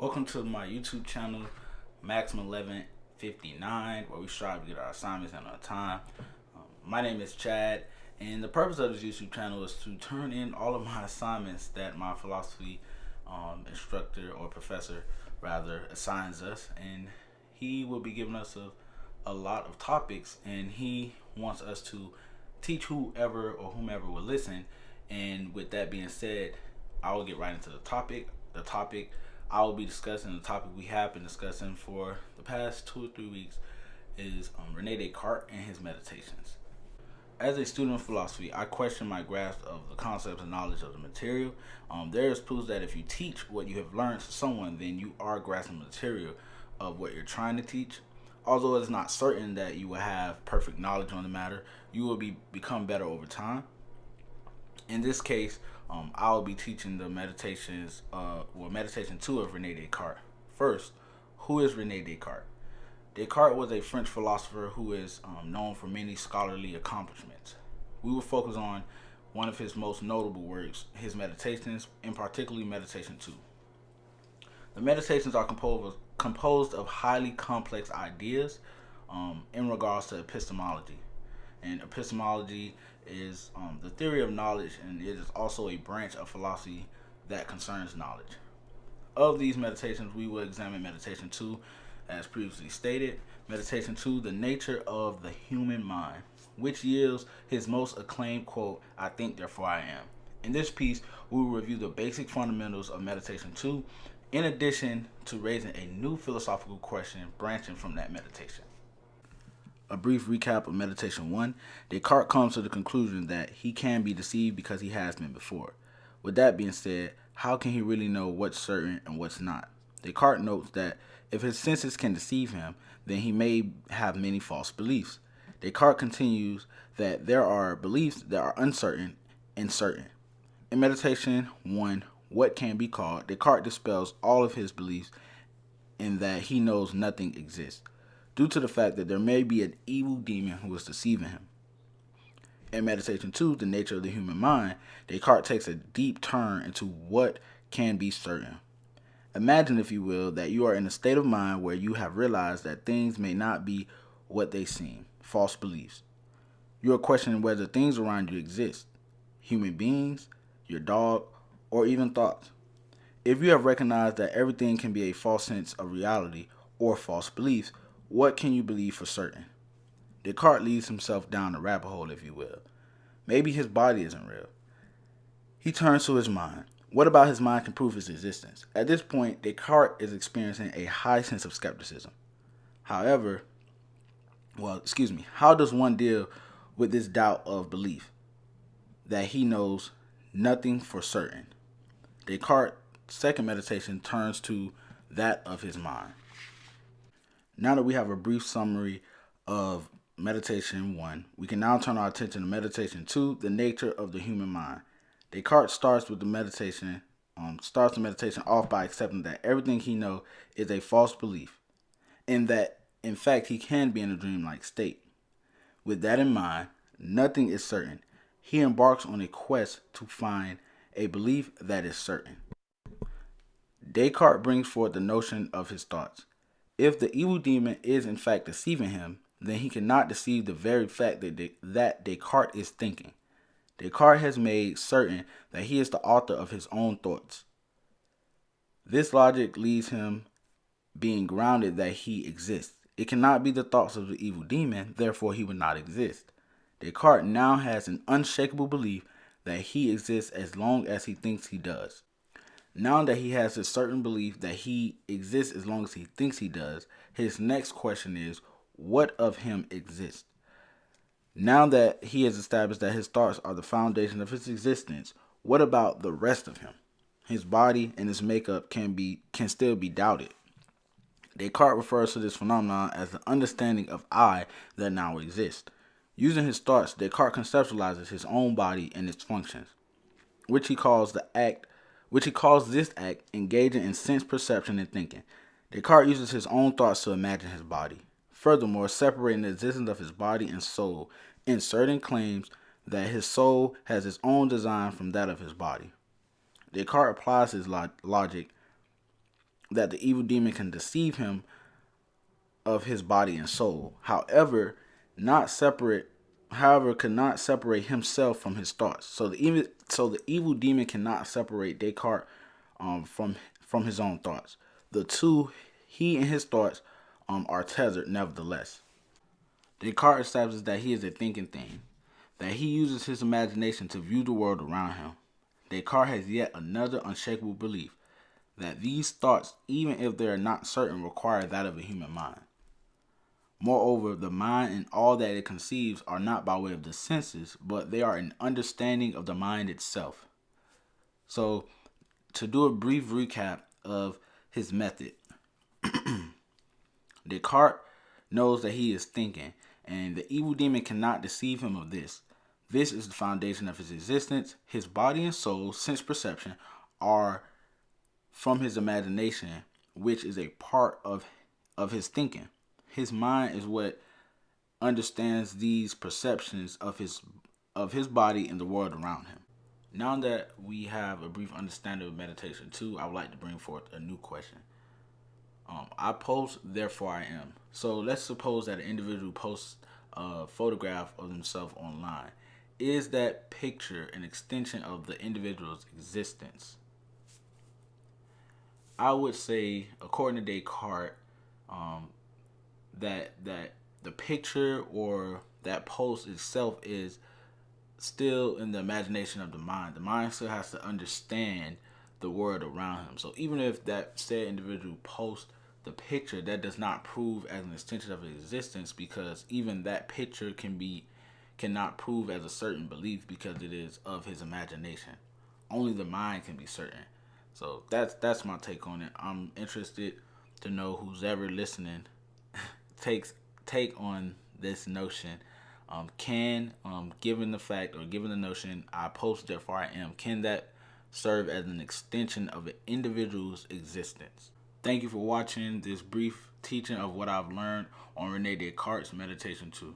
Welcome to my YouTube channel, Maximum 1159, where we strive to get our assignments in on time. My name is Chad, and the purpose of this YouTube channel is to turn in all of my assignments that my philosophy instructor or professor rather assigns us, and he will be giving us a lot of topics, and he wants us to teach whoever or whomever will listen. And with that being said, I will get right into the topic. The topic I will be discussing, the topic we have been discussing for the past 2 or 3 weeks, is Rene Descartes and his meditations. As a student of philosophy, I question my grasp of the concepts and knowledge of the material. There is proof that if you teach what you have learned to someone, then you are grasping the material of what you're trying to teach. Although it's not certain that you will have perfect knowledge on the matter, you will become better over time. In this case, I will be teaching the meditations, Meditation 2 of Rene Descartes. First, who is Rene Descartes? Descartes was a French philosopher who is known for many scholarly accomplishments. We will focus on one of his most notable works, his Meditations, and particularly Meditation 2. The Meditations are composed of highly complex ideas in regards to epistemology. And epistemology is the theory of knowledge, and it is also a branch of philosophy that concerns knowledge. Of these meditations, we will examine Meditation 2, as previously stated. Meditation 2, the nature of the human mind, which yields his most acclaimed quote, "I think, therefore I am." In this piece, we will review the basic fundamentals of Meditation 2, in addition to raising a new philosophical question branching from that meditation. A brief recap of Meditation 1. Descartes comes to the conclusion that he can be deceived because he has been before. With that being said, how can he really know what's certain and what's not? Descartes notes that if his senses can deceive him, then he may have many false beliefs. Descartes continues that there are beliefs that are uncertain and certain. In Meditation 1, what can be called, Descartes dispels all of his beliefs in that he knows nothing exists, due to the fact that there may be an evil demon who is deceiving him. In Meditation 2, the nature of the human mind, Descartes takes a deep turn into what can be certain. Imagine, if you will, that you are in a state of mind where you have realized that things may not be what they seem, false beliefs. You are questioning whether things around you exist, human beings, your dog, or even thoughts. If you have recognized that everything can be a false sense of reality or false beliefs, what can you believe for certain? Descartes leads himself down a rabbit hole, if you will. Maybe his body isn't real. He turns to his mind. What about his mind can prove his existence? At this point, Descartes is experiencing a high sense of skepticism. How does one deal with this doubt of belief that he knows nothing for certain? Descartes' second meditation turns to that of his mind. Now that we have a brief summary of Meditation 1, we can now turn our attention to Meditation 2, the nature of the human mind. Descartes starts the meditation off by accepting that everything he knows is a false belief, and that, in fact, he can be in a dreamlike state. With that in mind, nothing is certain. He embarks on a quest to find a belief that is certain. Descartes brings forth the notion of his thoughts. If the evil demon is in fact deceiving him, then he cannot deceive the very fact that Descartes is thinking. Descartes has made certain that he is the author of his own thoughts. This logic leaves him being grounded that he exists. It cannot be the thoughts of the evil demon, therefore he would not exist. Descartes now has an unshakable belief that he exists as long as he thinks he does. Now that he has a certain belief that he exists as long as he thinks he does, his next question is, what of him exists? Now that he has established that his thoughts are the foundation of his existence, what about the rest of him? His body and his makeup can still be doubted. Descartes refers to this phenomenon as the understanding of I that now exists. Using his thoughts, Descartes conceptualizes his own body and its functions, which he calls this act engaging in sense perception and thinking. Descartes uses his own thoughts to imagine his body. Furthermore, separating the existence of his body and soul, inserting claims that his soul has its own design from that of his body. Descartes applies his logic that the evil demon can deceive him of his body and soul. Could not separate himself from his thoughts. So the evil demon cannot separate Descartes from his own thoughts. The two, he and his thoughts, are tethered nevertheless. Descartes establishes that he is a thinking thing, that he uses his imagination to view the world around him. Descartes has yet another unshakable belief that these thoughts, even if they are not certain, require that of a human mind. Moreover, the mind and all that it conceives are not by way of the senses, but they are an understanding of the mind itself. So, to do a brief recap of his method, Descartes knows that he is thinking, and the evil demon cannot deceive him of this. This is the foundation of his existence. His body and soul, sense perception, are from his imagination, which is a part of his thinking. His mind is what understands these perceptions of his body and the world around him. Now that we have a brief understanding of Meditation 2, I would like to bring forth a new question. I post, therefore I am. So let's suppose that an individual posts a photograph of themselves online. Is that picture an extension of the individual's existence? I would say, according to Descartes, that the picture or that post itself is still in the imagination of the mind. The mind still has to understand the world around him. So even if that said individual posts the picture, that does not prove as an extension of his existence, because even that picture cannot prove as a certain belief because it is of his imagination. Only the mind can be certain. So that's my take on it. I'm interested to know who's ever listening take on this notion. Given the fact or given the notion I post therefore I am, can that serve as an extension of an individual's existence? Thank you for watching this brief teaching of what I've learned on RENE Descartes Meditation 2.